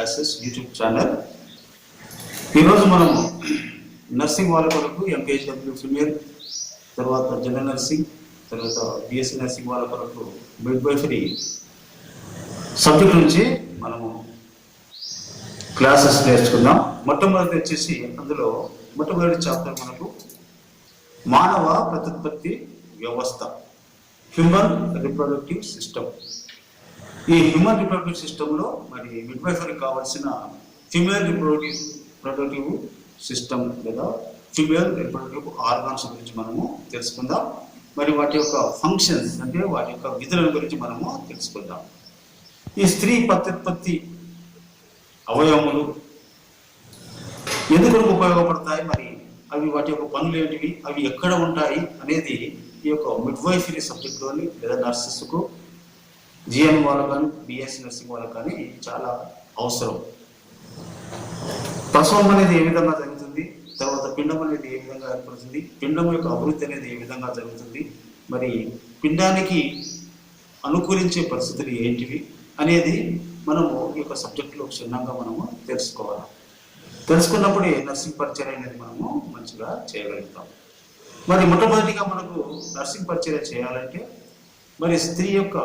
Classes YouTube channel. ఈరోజు మనం nursing వాళ్ళ కొరకు MPHW ఫీమేల్, తర్వాత జనరల్ నర్సింగ్, తర్వాత BSc నర్సింగ్ వాళ్ళ కొరకు మిడ్వైఫరీ సబ్జెక్ట్ నుంచి మనము క్లాసెస్ నేర్చుకుందాం. మొట్టమొదటి వచ్చేసి అందులో మొట్టమొదటి చాప్టర్ మనకు మానవ ప్రత్యుత్పత్తి వ్యవస్థ, హ్యూమన్ రిప్రొడక్టివ్ సిస్టమ్. ఈ హ్యూమన్ రిప్రొడక్టివ్ సిస్టంలో మరి మిడ్వైఫరీ కావాల్సిన ఫీమేల్ రిప్రొడక్టివ్ సిస్టమ్ లేదా ఫీమేల్ రిప్రొడక్టివ్ ఆర్గాన్స్ గురించి మనము తెలుసుకుందాం. మరి వాటి యొక్క ఫంక్షన్స్ అంటే వాటి యొక్క విధుల గురించి మనము తెలుసుకుందాం. ఈ స్త్రీ ప్రత్యుత్పత్తి అవయవములు ఎందుకు ఉపయోగపడతాయి, మరి అవి వాటి యొక్క పనులు ఏంటివి, అవి ఎక్కడ ఉంటాయి అనేది ఈ యొక్క మిడ్వైఫరీ సబ్జెక్ట్లోని లేదా నర్సెస్కు, GN వాళ్ళకు కానీ BSc నర్సింగ్ వాళ్ళకు కానీ చాలా అవసరం. ప్రసవం అనేది ఏ విధంగా జరుగుతుంది, తర్వాత పిండం అనేది ఏ విధంగా ఏర్పడుతుంది, పిండం యొక్క అభివృద్ధి అనేది ఏ విధంగా జరుగుతుంది, మరి పిండానికి అనుకూలించే పరిస్థితులు ఏంటివి అనేది మనము ఈ యొక్క సబ్జెక్టులో క్షుణ్ణంగా మనము తెలుసుకోవాలి. తెలుసుకున్నప్పుడే నర్సింగ్ పరిచయం అనేది మనము మంచిగా చేయగలుగుతాం. మరి మొట్టమొదటిగా మనకు నర్సింగ్ పరిచయం చేయాలంటే మరి స్త్రీ యొక్క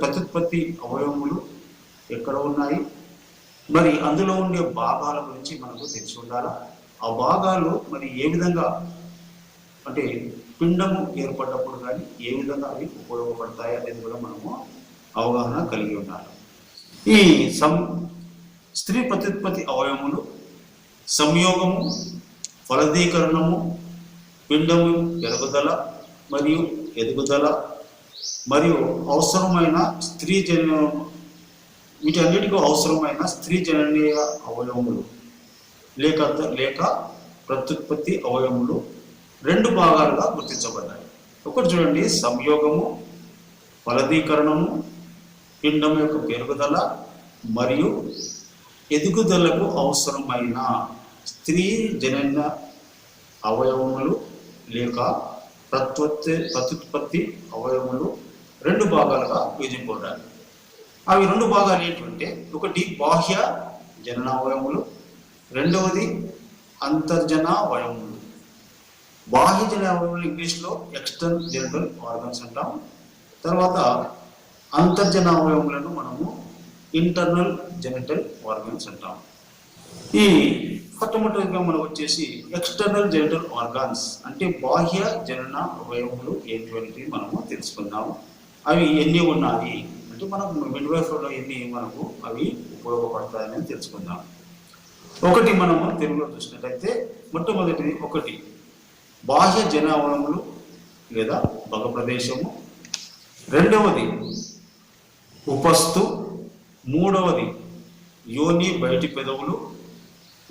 ప్రత్యుత్పత్తి అవయవములు ఎక్కడ ఉన్నాయి, మరి అందులో ఉండే భాగాల గురించి మనకు తెలిసి ఉండాలా. ఆ భాగాలు మరి ఏ విధంగా అంటే పిండము ఏర్పడినప్పుడు కానీ ఏ విధంగా అవి ఉపయోగపడతాయి అనేది కూడా మనము అవగాహన కలిగి ఉండాలి. ఈ స్త్రీ ప్రత్యుత్పత్తి అవయవములు సంయోగము, ఫలదీకరణము, పిండము పెరుగుదల మరియు ఎదుగుదల మరియు అవసరమైన స్త్రీ వీటన్నిటికీ అవసరమైన స్త్రీ జననీయ అవయవములు లేక ప్రత్యుత్పత్తి అవయవములు రెండు భాగాలుగా గుర్తించబడ్డాయి. ఒకటి చూడండి, సంయోగము, ఫలదీకరణము, పిండం యొక్క పెరుగుదల మరియు ఎదుగుదలకు అవసరమైన స్త్రీ జనన అవయవములు లేక ప్రత్యుత్పత్తి అవయవములు రెండు భాగాలుగా విభజింపబడ్డాయి. అవి రెండు భాగాలు ఏంటంటే, ఒకటి బాహ్య జననావయములు, రెండవది అంతర్జనావయములు. బాహ్య జనావయములు ఇంగ్లీష్లో ఎక్స్టర్నల్ జెనిటల్ ఆర్గన్స్ అంటాం. తర్వాత అంతర్జనావయములను మనము ఇంటర్నల్ జెనిటల్ ఆర్గన్స్ అంటాం. ఈ మొట్టమొదటిగా మనం వచ్చేసి ఎక్స్టర్నల్ జెనిటల్ ఆర్గాన్స్ అంటే బాహ్య జనన అవయవములు ఏంటివి మనము తెలుసుకుందాము. అవి ఎన్ని ఉన్నాయి అంటే మనకు మిడ్వైఫరీలో ఎన్ని మనకు అవి ఉపయోగపడతాయని తెలుసుకుందాం. ఒకటి మనము తెలుగులో చూసినట్లయితే మొట్టమొదటిది ఒకటి బాహ్య జన అవయవములు లేదా భగ ప్రదేశము, రెండవది ఉపస్థు, మూడవది యోని బయటి పెదవులు,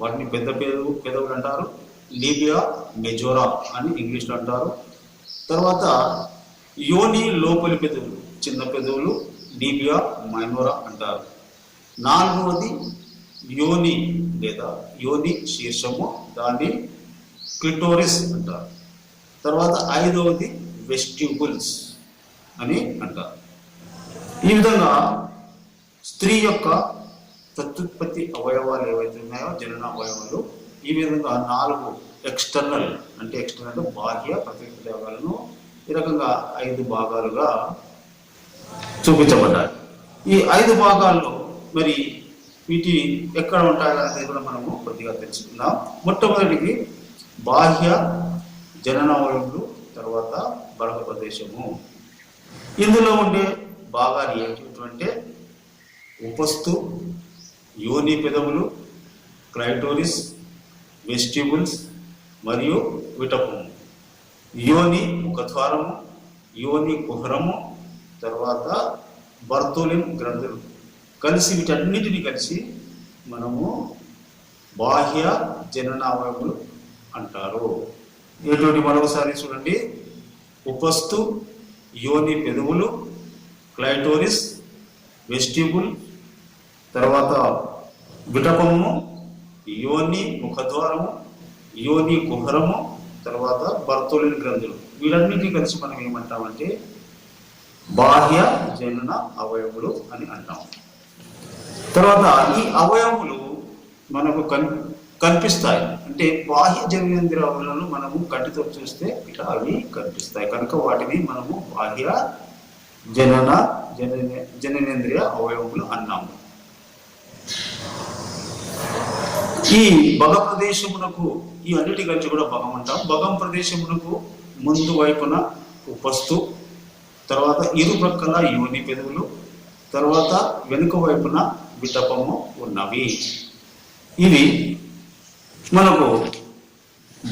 వాటిని పెద్ద పెదవులు అంటారు, లీబియా మెజోరా అని ఇంగ్లీష్లో అంటారు. తర్వాత యోని లోపలి పెదవులు, చిన్న పెదవులు, లీబియా మైనోరా అంటారు. నాలుగవది యోని లేదా యోని శీర్షము, దాన్ని క్లిటోరిస్ అంటారు. తర్వాత ఐదవది వెస్టిబ్యూల్స్ అని అంటారు. ఈ విధంగా స్త్రీ యొక్క ప్రత్యుత్పత్తి అవయవాలు ఏవైతే ఉన్నాయో జనన అవయవాలు, ఈ విధంగా 4 ఎక్స్టర్నల్ బాహ్య ప్రత్యుత్పత్తి అవయవాలను ఈ రకంగా 5 భాగాలుగా చూపించబడ్డాయి. ఈ 5 భాగాల్లో మరి వీటి ఎక్కడ ఉంటాయనేది కూడా మనము కొద్దిగా తెలుసుకుందాం. మొట్టమొదటికి బాహ్య జననావయములు, తర్వాత బలక ప్రదేశము. ఇందులో ఉండే భాగాలు ఏంటంటే ఉపస్థు, యోని పెదవులు, క్లైటోరిస్, వెస్టిబుల్స్ మరియు విటపము. యోని ముఖద్వారము, యోని కుహరము, తర్వాత బర్తోలిన్ గ్రంథులు కలిసి వీటన్నిటిని కలిసి మనము బాహ్య జననావయములు అంటారు. ఎటువంటి మరొకసారి చూడండి, ఉపస్థు, యోని పెదవులు, క్లైటోరిస్, వెస్టిబుల్, తర్వాత విటపము, యోని ముఖద్వారము, యోని కుహరము, తర్వాత బర్తోలిన్ గ్రంథులు. వీటన్నిటిని కలిసి మనం ఏమంటామంటే బాహ్య జనన అవయవులు అని అంటాం. తర్వాత ఈ అవయవములు మనకు కనిపిస్తాయి, అంటే బాహ్య జననేంద్రియ అవయవాలను మనము కంటితో చూస్తే ఇట్లా అవి కనిపిస్తాయి కనుక వాటిని మనము బాహ్య జననేంద్రియ అవయవములు అన్నాము. ఈ భగ ప్రదేశమునకు, ఈ అన్నిటి కలిసి కూడా భగం అంటాం. భగం ప్రదేశమునకు ముందు వైపున ఉపస్తు, తర్వాత ఇరు ప్రక్కల యోని పెదవులు, తర్వాత వెనుక వైపున విటపము ఉన్నవి. ఇవి మనకు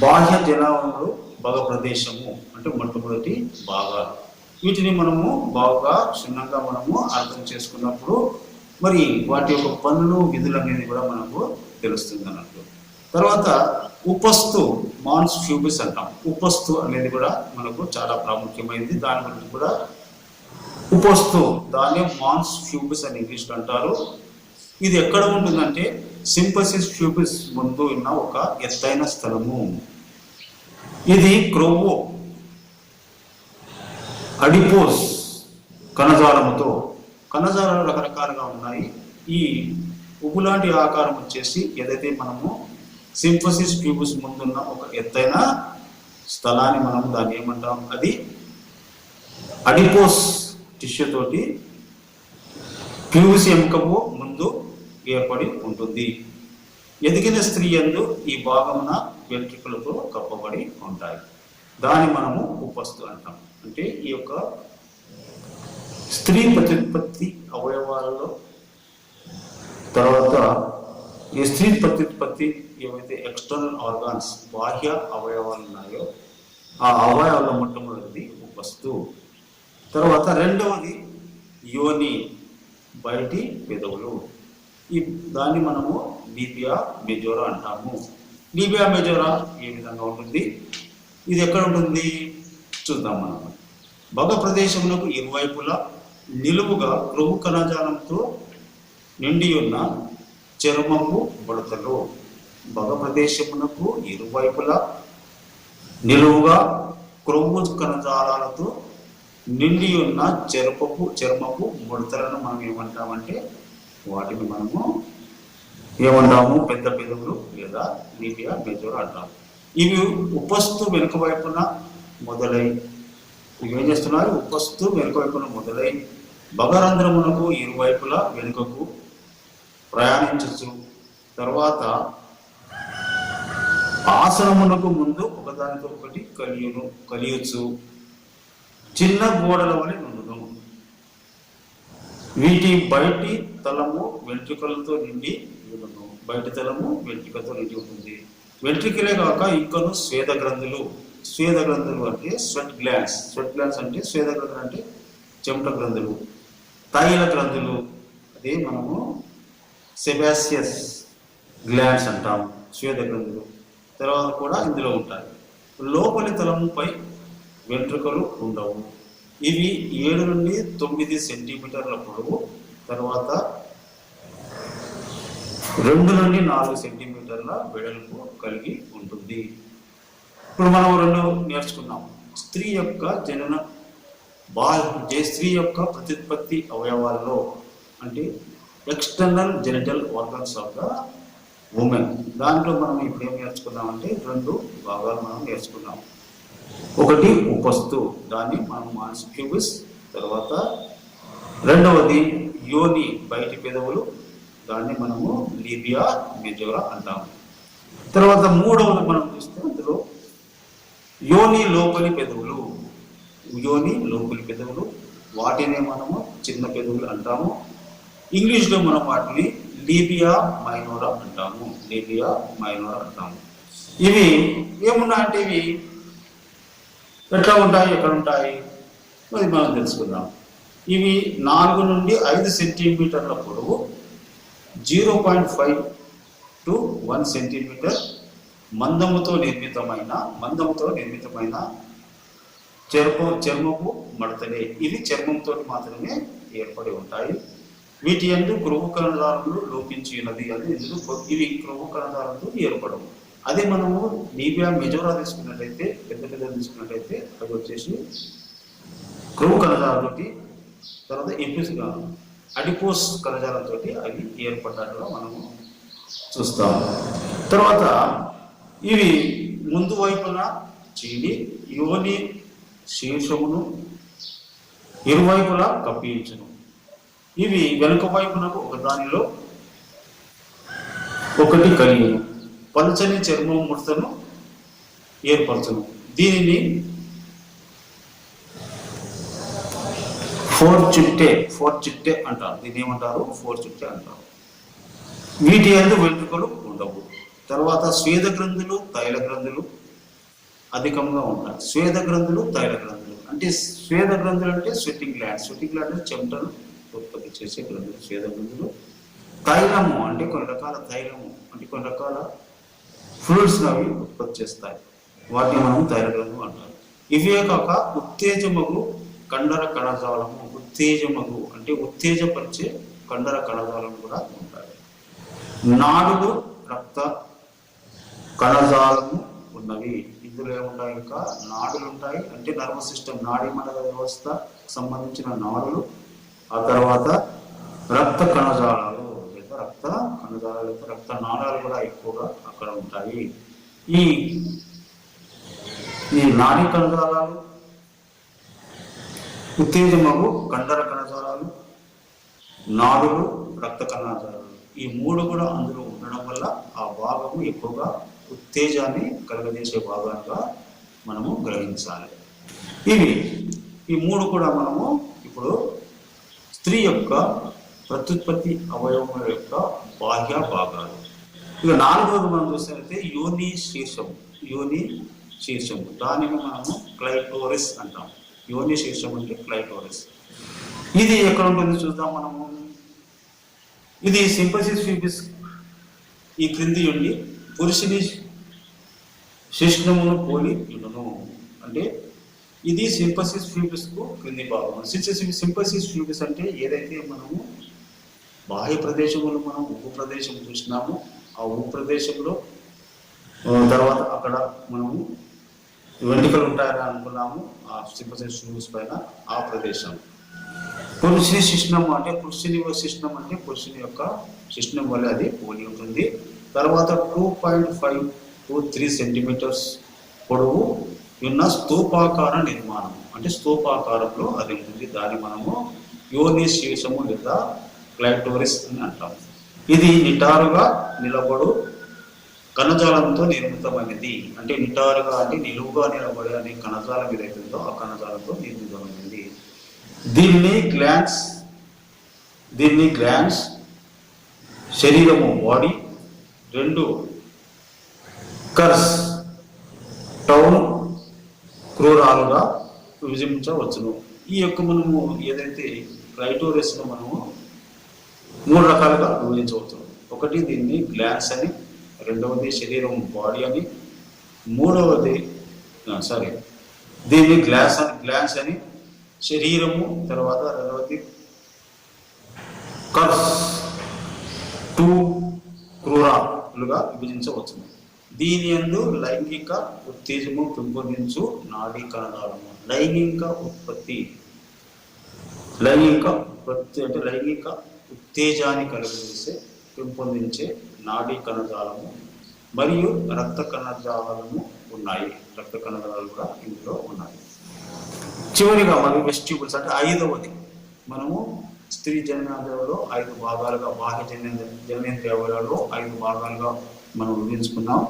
బాహ్య జనావరణలు భగ ప్రదేశము అంటే మొట్టమొదటి భాగాలు. వీటిని మనము బాగా క్షుణ్ణంగా మనము అర్థం చేసుకున్నప్పుడు మరి వాటి యొక్క పనులు విధులు అనేది కూడా మనకు తెలుస్తుంది అన్నట్టు. తర్వాత ఉపస్తు మాన్స్ ఫ్యూబిస్ అంటాం. ఉపస్తు అనేది కూడా మనకు చాలా ప్రాముఖ్యమైనది. దాని గురించి కూడా ఉపస్తు, దాన్ని మాన్స్ ఫ్యూబిస్ అని ఇంగ్లీష్లో అంటారు. ఇది ఎక్కడ ఉంటుందంటే సింపసిస్ ఫ్యూబిస్ ముందు ఉన్న ఒక ఎత్తైన స్థలము. ఇది క్రొవ్వు అడిపోస్ కణజాలముతో, కణజాలాలు రకరకాలుగా ఉన్నాయి. ఈ ఉప్పు లాంటి ఆకారం వచ్చేసి ఏదైతే మనము సింపసిస్ ట్యూబస్ ముందున్న ఒక ఎత్తైన స్థలాన్ని మనం దాన్ని ఏమంటాం, అది అడిపోస్ టిష్యూ తోటి ప్యూబిస్ ఎముకము ముందు ఏర్పడి ఉంటుంది. ఎదిగిన స్త్రీ యందు ఈ భాగమున వెంట్రుకలతో కప్పబడి ఉంటాయి. దాన్ని మనము ఉపస్తు అంటాం. అంటే ఈ యొక్క స్త్రీ ప్రత్యుత్పత్తి అవయవాలలో, తర్వాత ఈ స్త్రీ ప్రత్యుత్పత్తి ఏవైతే ఎక్స్టర్నల్ ఆర్గాన్స్ బాహ్య అవయవాలు ఉన్నాయో ఆ అవయవాల మొట్టమొదటిది ఉపస్తు. తర్వాత రెండవది యోని బయటి పెదవులు. ఈ దాన్ని మనము లీబియా మెజోరా అంటాము. లీబియా మెజోరా ఏ విధంగా ఉంటుంది, ఇది ఎక్కడ ఉంటుంది చూద్దాం మనం. భగ ప్రదేశమునకు ఇరువైపులా నిలువుగా క్రొవ్వు కణజాలంతో నిండి ఉన్న చర్మపు బుడతలు. భగ ప్రదేశమునకు ఇరువైపులా నిలువుగా క్రొవ్వు కణజాలాలతో నిండి ఉన్న చర్మపు ముడతలను మనం ఏమంటామంటే వాటిని మనము ఏమంటాము పెద్ద పెదవులు లేదా లీబియా మెజోరా అంటాము. ఇవి ఉపస్తు వెనుక వైపున మొదలై, ఇవి ఏం చేస్తున్నారు, ఉపస్తు వెనుక వైపున మొదలై భగరంధ్రమునకు ఇరువైపులా వెనుకకు ప్రయాణించచ్చు. తర్వాత ఆసనమునకు ముందు ఒకదానితో ఒకటి కలియచ్చు. చిన్న గోడల వలె నుండును. వీటి బయటి తలము వెంట్రుకలతో నిండి ఉండును. బయటి తలము వెంట్రుకలతో నిండి ఉంటుంది. వెంట్రుకలే కాక ఇంకను స్వేద గ్రంథులు. స్వేద గ్రంథులు అంటే స్వెట్ గ్లాండ్స్. స్వెట్ గ్లాండ్స్ అంటే స్వేద గ్రంథులు అంటే చెమట గ్రంథులు. తైల గ్రంథులు అదే మనము సెబాసియస్ గ్లాండ్స్ అంటాం, స్వేద గ్రంథులు. తర్వాత కూడా ఇందులో ఉంటాయి. లోపలి తలముపై వెంట్రుకలు ఉండవు. ఇవి 7 నుండి 9 సెంటీమీటర్ల పొడవు, తర్వాత 2 నుండి 4 సెంటీమీటర్ల వెడల్పు కలిగి ఉంటుంది. ఇప్పుడు మనం 2 నేర్చుకున్నాం. స్త్రీ యొక్క స్త్రీ యొక్క ప్రత్యుత్పత్తి అవయవాల్లో అంటే external genital organs of the women. దాంట్లో మనం ఇప్పుడు ఏం నేర్చుకున్నామంటే 2 భాగాలు మనం నేర్చుకున్నాం. ఒకటి ఉపస్తు, దాన్ని మనం మాన్స్ ప్యూబిస్. తర్వాత రెండవది యోని బయటి పెదవులు, దాన్ని మనము లీబియా మెజోరా అంటాము. తర్వాత మూడవది మనం చూస్తే అందులో యోని లోపలి పెదవులు. యోని లోపలి పెదవులు, వాటినే మనము చిన్న పెదవులు అంటాము. ఇంగ్లీష్లో మనం వాటిని లీబియా మైనోరా అంటాము. లీబియా మైనోరా అంటాము. ఇవి ఏమున్నాయంటే ఇవి ఎట్లా ఉంటాయి, ఎక్కడ ఉంటాయి అది మనం తెలుసుకుందాం. ఇవి 4 నుండి 5 సెంటీమీటర్ల పొడవు, 0.5 to 1 సెంటీమీటర్ మందముతో నిర్మితమైన చర్మపు మడతలే. ఇవి చర్మంతో మాత్రమే ఏర్పడి ఉంటాయి. వీటి యందు క్రొవ్వు కణజాలములు లోపించి ఉన్నది. అది ఇందులో ఇవి క్రొవ్వు కణజాలంతో ఏర్పడవు. అదే మనము లీబియా మెజోరా తీసుకున్నట్లయితే, పెద్ద తీసుకున్నట్లయితే అది వచ్చేసి క్రొవ్వు కణజాలతోటి, తర్వాత అడిపోస్ కణజాలంతో అవి ఏర్పడ్డట్టుగా మనము చూస్తాము. తర్వాత ఇవి ముందు వైపున చీలి యోని శీర్షమును ఇరువైపులా కప్పించును. ఇవి వెనుక వైపునకు ఒకదానిలో ఒకటి కలియును, పలుచని చర్మం ముడతను ఏర్పరచును. దీనిని ఫోర్ చిట్టే అంటారు. దీన్ని ఏమంటారు? ఫోర్ చిట్టే అంటారు. వీటి యందు వెంట్రుకలు ఉండవు. తర్వాత స్వేద గ్రంథులు, తైల గ్రంథులు అధికంగా ఉంటాయి. స్వేద గ్రంథులు, తైల గ్రంథులు అంటే స్వేద గ్రంథులు అంటే స్వెట్టింగ్ గ్లాండ్స్. స్వెట్టింగ్ గ్లాండ్ అంటే చెమటను ఉత్పత్తి చేసే గ్రంథులు స్వేద గ్రంథులు. తైలము అంటే కొన్ని రకాల తైలము అంటే కొన్ని రకాల ఫ్లూయిడ్స్ అవి ఉత్పత్తి చేస్తాయి. వాటిని మనం తైల గ్రంథులు అంటారు. ఇవే కాక ఉత్తేజమగు కండర కణజాలము, ఉత్తేజమగు అంటే ఉత్తేజపరిచే కండర కణజాలం కూడా ఉంటాయి. నాడులు, రక్త కణజాలము ఉన్నవి. ఇందులో ఏముంటాయి? ఇంకా నాడులు ఉంటాయి. అంటే నర్వస్ సిస్టమ్, నాడీ మండల వ్యవస్థ సంబంధించిన నాడులు. ఆ తర్వాత రక్త కణజాలాలు లేదా రక్త కణజాలాలు, రక్త నాళాలు కూడా ఎక్కువగా అక్కడ ఉంటాయి. ఈ నాడీ కణజాలాలు, ఉత్తేజమగు కండర కణజాలాలు, నాడులు, రక్త కణజాలాలు ఈ మూడు కూడా అందులో ఉండడం వల్ల ఆ భాగము ఎక్కువగా ఉత్తేజాన్ని కలుగజేసే భాగంగా మనము గ్రహించాలి. ఈ మూడు కూడా మనము ఇప్పుడు స్త్రీ యొక్క ప్రత్యుత్పత్తి అవయవముల యొక్క బాహ్య భాగాలు. ఇక నాలుగవది మనం చూసినట్లయితే యోని శీర్షము. దానిని మనము క్లైటోరిస్ అంటాం. యోని శీర్షం అంటే క్లైటోరిస్. ఇది ఎక్కడ ఉంటుంది చూద్దాం మనము. ఇది సింపసిస్ ఫ్యూబిస్ ఈ క్రింది ఉండి పురుషుని శిష్ణమును పోలి ఉండును. అంటే ఇది సింపసిస్ ఫ్యూబిస్ కు క్రింది భాగం. సింపసిస్ ఫ్యూబిస్ అంటే ఏదైతే మనము బాహ్య ప్రదేశంలో మనం ఉప్పు ప్రదేశం చూసినాము, ఆ ఉప్పు ప్రదేశంలో తర్వాత అక్కడ మనము వెంట్రుకలు ఉంటాయని అనుకున్నాము. ఆ సింపసిస్ ఫ్యూబిస్ పైన ఆ ప్రదేశం. పురుషుని శిష్ణం అంటే పురుషుని శిష్ణం అంటే పురుషుని యొక్క శిష్ణం వల్ల అది పోలి ఉంటుంది. తర్వాత 2.5 to 3 సెంటీమీటర్స్ పొడవు ఉన్న స్తూపాకార నిర్మాణం అంటే స్తూపాకారంలో అది ఉంటుంది. దాన్ని మనము యోని శీర్షము లేదా క్లైటోరిస్ అని అంటాం. ఇది నిటారుగా నిలబడు కణజాలంతో నిర్మితమైనది. అంటే నిటారుగా అంటే నిలువుగా నిలబడే అనే కణజాలం ఏదైతుందో ఆ కణజాలంతో నిర్మితమైనది. దీన్ని గ్లాండ్స్ శరీరము బాడీ, 2 కర్స్ టౌన్ క్రూరాలుగా విభజించవచ్చును. ఈ యొక్క మనము ఏదైతే క్లైటోరిస్ ను మనము 3 రకాలుగా విభజించవచ్చు. ఒకటి దీన్ని గ్లాండ్స్ అని, రెండవది శరీరం బాడీ అని, దీన్ని గ్లాండ్స్ అని శరీరము, తర్వాత రెండవది కర్స్ 2 క్రూరాలుగా విభజించవచ్చును. దీని యందు లైంగిక ఉత్తేజము పెంపొందించు నాడీ కణజాలము. లైంగిక ఉత్పత్తి అంటే లైంగిక ఉత్తేజాన్ని కలిగజేసే పెంపొందించే నాడీ కణజాలము మరియు రక్త కణజాలము ఉన్నాయి. రక్త కణజాలాలు కూడా ఇందులో ఉన్నాయి. చివరిగా మరి వెస్టిబ్యూల్స్ అంటే 5వది మనము స్త్రీ జననేంద్రియాలలో 5 భాగాలుగా బాహ్య జననేంద్రియాలలో 5 భాగాలుగా మనం విభజించుకున్నాం.